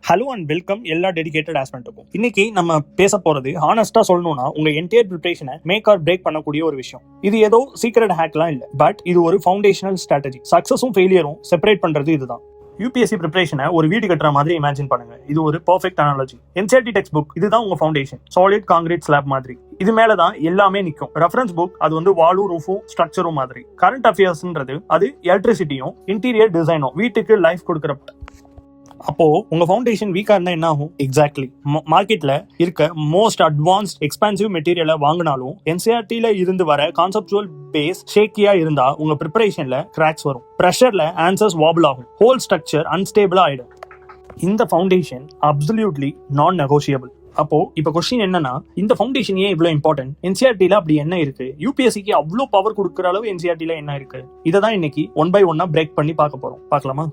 Hello and welcome எல்லா dedicated ஆஸ்பெக்ட்டுக்கும். இன்னைக்கு நம்ம பேச போறது ஹானஸ்டா சொல்லணும்னா உங்க என்டையர் ப்ரிப்பரேஷனை மேக் ஆர் பிரேக் பண்ணக்கூடிய ஒரு விஷயம். இது ஏதோ சீக்ரெட் ஹேக்லாம் இல்ல, பட் இது ஒரு ஃபவுண்டேஷனல் ஸ்ட்ராட்டஜி. சக்சஸும் ஃபெயிலியரும் செப்பரேட் பண்றது இதுதான். யூபிஎஸ்சி ப்ரிப்பரேஷனை ஒரு வீடு கட்டுற மாதிரி இமேஜின் பண்ணுங்க. இது ஒரு perfect analogy. NCERT text book இதுதான் உங்க ஃபவுண்டேஷன், சாலிட் காங்கிரீட் ஸ்லாப் மாதிரி. இது மேலதான் எல்லாமே நிற்கும். ரெஃபரன்ஸ் புக் அது வந்து வாலும் ரூஃபும் ஸ்ட்ரக்சரும் மாதிரி. கரண்ட் அஃபேர்ஸ்ன்றது அது எலக்ட்ரிசிட்டியும் இன்டீரியர் டிசைனும் வீட்டுக்கு லைஃப் கொடுக்குறப்ப. அப்போ உங்க ஃபவுண்டேஷன் வீக்கா இருந்தா என்ன ஆகும்? எக்ஸாக்ட்லி, மார்க்கெட்ல இருக்க மோஸ்ட் அட்வான்ஸ்ட் எக்ஸ்பென்சிவ் மெட்டீரியலை வாங்கினாலும் என்சிஆர்டில இருந்து வர கான்செப்சுவல் பேஸ் ஷேக்கியா இருந்தா உங்க ப்ரிப்பரேஷன்ல கிராக்ஸ் வரும். ப்ரெஷர்ல ஆன்சர்ஸ் வாபிள் ஆகும். ஹோல் ஸ்ட்ரக்சர் அன்ஸ்டேபிளா ஆயிடும். இந்த ஃபவுண்டேஷன் அப்சல்யூட்லி நான் நெகோஷியபிள். அப்போ இப்ப கொஸ்டின் என்னன்னா, இந்த ஃபவுண்டேஷன் ஏன் இவ்வளவு இம்பார்ட்டன்ட்? என்சிஆர்டில அப்படி என்ன இருக்கு? யூபிஎஸ்சிக்கு அவ்வளவு பவர் கொடுக்குற அளவு என்சிஆர்டில என்ன இருக்கு? இதை தான் இன்னைக்கு ஒன் பை ஒன்னா பிரேக் பண்ணி பார்க்க போறோம். பார்க்கலாமா?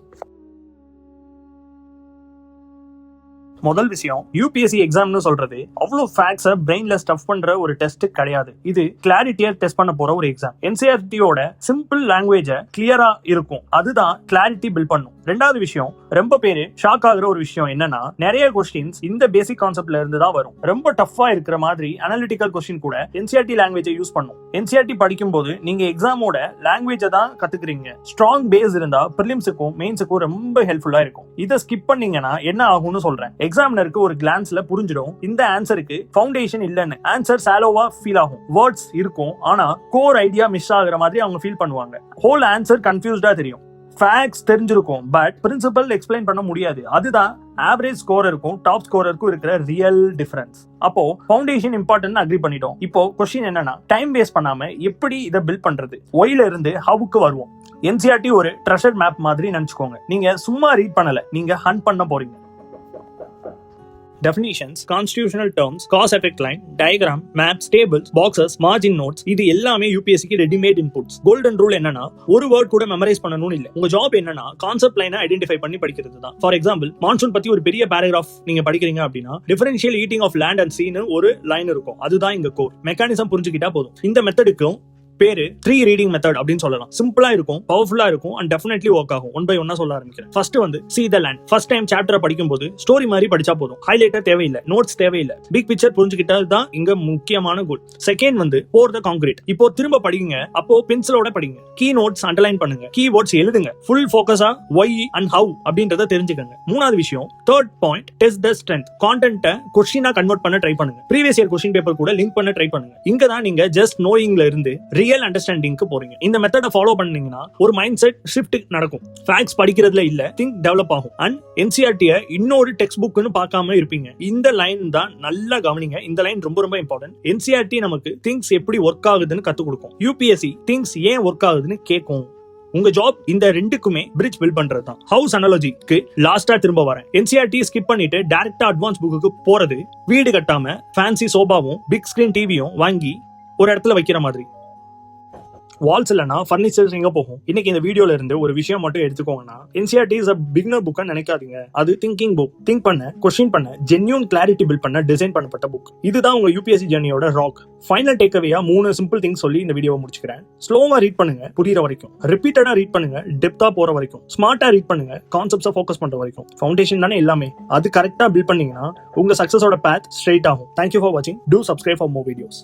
முதல் விஷயம், யூபிஎஸ்சி எக்ஸாம்னு சொல்றது அவ்வளவு ஃபேக்ட்ஸை பிரெயின்ல ஸ்டஃப் பண்ற ஒரு டெஸ்ட் கிடையாது. இது கிளாரிட்டியா டெஸ்ட் பண்ண போற ஒரு எக்ஸாம். என்சிஆர்டியோட சிம்பிள் லாங்குவேஜ கிளியரா இருக்கும், அதுதான் கிளாரிட்டி பில்ட் பண்ணும். ரெண்டாவது விஷயம், ரொம்ப பேரு ஷாக் ஆகுற ஒரு விஷயம் என்னன்னா, நிறைய கொஸ்டின்ஸ் இந்த பேசிக் கான்செப்ட்ல இருந்து தான் வரும். ரொம்ப டஃபா இருக்கிற மாதிரி அனாலிட்டிக்கல் கொஸ்டின் கூட என்சிஆர்டி லாங்குவேஜை யூஸ் பண்ணும். என்சிஆர்டி படிக்கும் போது நீங்க எக்ஸாமோட லாங்குவேஜை தான் கத்துக்கிறீங்க. ஸ்ட்ராங் பேஸ் இருந்தா பிரிலிம்ஸுக்கும் மெயின்ஸுக்கும் ரொம்ப ஹெல்ப்ஃபுல்லா இருக்கும். இதை ஸ்கிப் பண்ணீங்கன்னா என்ன ஆகும்னு சொல்றேன். எக்ஸாமினருக்கு ஒரு கிளான்ஸ்ல புரிஞ்சிடும் இந்த ஆன்சருக்கு ஃபவுண்டேஷன் இல்லன்னு. ஆன்சர் சாலோவா ஃபீல் ஆகும். வேர்ட்ஸ் இருக்கும், ஆனா கோர் ஐடியா மிஸ் ஆகுற மாதிரி அவங்க ஃபீல் பண்ணுவாங்க. ஹோல் ஆன்சர் கன்ஃபியூஸ்டா தெரியும். ஃபேக்ட்ஸ் தெரிஞ்சிருக்கும், பட் பிரின்சிபல் எக்ஸ்பிளைன் பண்ண முடியாது. அதுதான் ஆவரேஜ் ஸ்கோரருக்கும் டாப் ஸ்கோரருக்கும் இருக்கிற ரியல் டிஃபரன்ஸ். அப்போ ஃபவுண்டேஷன் இம்பார்ட்டன்ட் அக்ரி பண்ணிட்டோம். இப்போ கொஸ்டின் என்னன்னா, டைம் வேஸ்ட் பண்ணாம எப்படி இதை பில்ட் பண்றது? ஒயில இருந்து ஹவுக்கு வருவோம். என்சிஆர்டி ஒரு ட்ரெஷர் மேப் மாதிரி நினைச்சுக்கோங்க. நீங்க சும்மா ரீட் பண்ணல, நீங்க ஹண்ட் பண்ண போறீங்க. Definitions, constitutional terms, cause effect line, diagram, maps, tables, boxes, margin notes, இது எல்லாமே யூபிஎஸ்சிக்கு ரெடிமேட் இன்புட்ஸ். கோல்டன் ரூல் என்னன்னா, ஒரு வேர்ட் கூட மெமரைஸ் பண்ணணும்னு இல்ல. உங்க ஜாப் என்னன்னா கான்செப்ட் லைனை ஐடென்டிஃபை பண்ணி படிக்கிறது தான். ஃபார் எக்ஸாம்பிள், மான்சூன் பத்தி ஒரு பெரிய பேராகிராஃப் நீங்க படிக்கிறீங்க அப்படின்னா, differential heating of land and சீன்னு ஒரு லைன் இருக்கும். அதுதான் இங்க கோர். மெக்கானிசம் புரிஞ்சுக்கிட்டா போதும். இந்த மெத்தடுக்கும் பேரு 3 ரீடிங் மெத்தட் அப்படின்னு சொல்லலாம். சிம்பிளா இருக்கும், பவர்ஃபுல்லா இருக்கும், அண்ட் டெஃபினெட்லி ஒர்க் ஆகும். ஒன் பை ஒன்னா சொல்ல ஆரம்பிக்கிறேன். ஃபர்ஸ்ட் வந்து see the land. First time சாப்டரை படிக்கும் போது ஸ்டோரி மாதிரி படிச்சா போதும். ஹைலைட்டர் தேவையில்லை, நோட்ஸ் தேவையில்லை. பிக் பிக்சர் புரிஞ்சுக்கிட்டது தான் இங்க முக்கியமான கோல். செகண்ட் வந்து pour the concrete. இப்போ திரும்ப படிங்க, அப்போ பென்சிலோட படிங்க. கீ நோட்ஸ் அண்டர்லைன் பண்ணுங்க, கீ வேர்ட்ஸ் எழுதுங்க. ஃபுல் ஃபோக்கஸா why and how அப்படின்றத தெரிஞ்சுக்கங்க. மூணாவது விஷயம், third point, test the strength. கான்டென்ட்டை கொஸ்டினா கன்வெர்ட் பண்ண ட்ரை பண்ணுங்க. ப்ரீவியஸ் இயர் கொஸ்டின் பேப்பர் கூட லிங்க் பண்ண ட்ரை பண்ணுங்க. இங்க தான் நீங்க ஜஸ்ட் நோயிங்ல இருந்து ரியல் அண்டர்ஸ்டாண்டிங்க்கு போறீங்க. இந்த மெத்தடை ஃபாலோ பண்ணீங்கன்னா ஒரு மைண்ட் செட் ஷிஃப்ட் நடக்கும். ஃபேக்ட்ஸ் படிக்கிறதுல இல்ல, திங்க் டெவலப் ஆகும். அண்ட் என்சிஆர்டியை இன்னொரு டெக்ஸ்ட் புக்னு பார்க்காம இருப்பீங்க. இந்த லைன் தான் நல்லா கவனிங்க. இந்த லைன் ரொம்ப ரொம்ப இம்பார்ட்டன்ட். என்சிஆர்டி நமக்கு திங்ஸ் எப்படி ஒர்க் ஆகுதுன்னு கத்து கொடுக்கும். யூபிஎஸ்சி திங்ஸ் ஏன் ஒர்க் ஆகுதுன்னு கேட்கும். உங்க ஜாப் இந்த ரெண்டுக்குமே பிரிட்ஜ் பில்ட் பண்றது தான். ஹவுஸ் அனாலஜிக்கு லாஸ்டா திரும்ப வரேன். என்சிஆர்டி ஸ்கிப் பண்ணிட்டு டைரக்டா அட்வான்ஸ் புக்கு போறது, வீடு கட்டாம ஃபேன்சி சோபாவும் பிக் ஸ்கிரீன் டிவியும் வாங்கி ஒரு இடத்துல வைக்கிற மாதிரி. வால்ஸ் இல்லனா ஃபர்னிச்சர்ஸ் எங்க போகும்? இன்னைக்கு இந்த வீடியோல இருந்து ஒரு விஷயம் மட்டும் எடுத்துக்கோங்கன்னா, NCERT is a beginner book நினைக்காதீங்க. அது திங்கிங் புக். திங்க் பண்ண, கொஸ்டின் பண்ண, ஜென்யூன் கிளாரிட்டி பில்ட் பண்ண டிசைன் பண்ணப்பட்ட புக். இதுதான் உங்க யூபிஎஸ்சி ஜர்னியோட ராக். ஃபைனல் டேக்அவேயா 3 சிம்பிள் திங்ஸ் சொல்லி இந்த வீடியோவை முடிச்சுக்கிறேன். ஸ்லோவா ரீட் பண்ணுங்க, புரியுற வரைக்கும். ரிப்பீட்டடா ரீட் பண்ணுங்க, டெப்தா போற வரைக்கும். ஸ்மார்ட்டா ரீட் பண்ணுங்க, கான்செப்ட்ஸை ஃபோக்கஸ் பண்ற வரைக்கும். ஃபவுண்டேஷன் தானே எல்லாமே. அது கரெக்டா பில்ட் பண்ணீங்கன்னா உங்க சக்சஸோட பாத் ஸ்ட்ரெயிட் ஆகும். தேங்க்யூ ஃபார் வாட்சிங். Two subscribe for more videos.